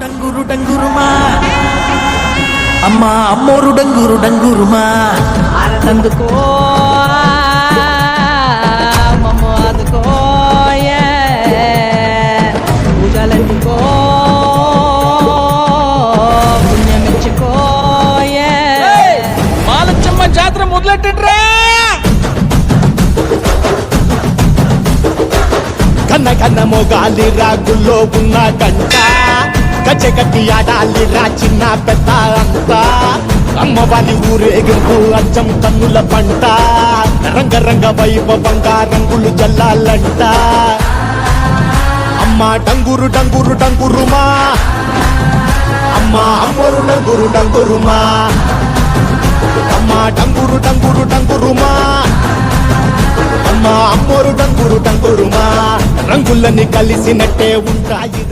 డంగురు డంగురుమా అమ్మా అమ్మోరు డంగురు డంగురుమా ఆనందుకో మమ్మో అందుకో పూజలందుకో పుణ్యమిచ్చుకో మాలచ్చమ్మ జాతర మొదలెట్టండ్రా. కన్న కన్న మొగాలి రాగుల్లో ఉన్న గంట గచ్చగట్టి ఆడాలి రా చిన్న పెద్ద అంతా అమ్మవారి ఊరేగింపు అచ్చం కన్నుల పంట రంగరంగ వైభవంగా రంగులు జల్లాలంట అమ్మ డంగురు డంగురు డంగురుమా అమ్మ అమ్మోరు డంగురు డంగురుమా అమ్మ డంగురు డంగురు డంగురుమా అమ్మ అమ్మోరు డంగురు డంగురుమా రంగులని కలిసినట్టే ఉంటాయి.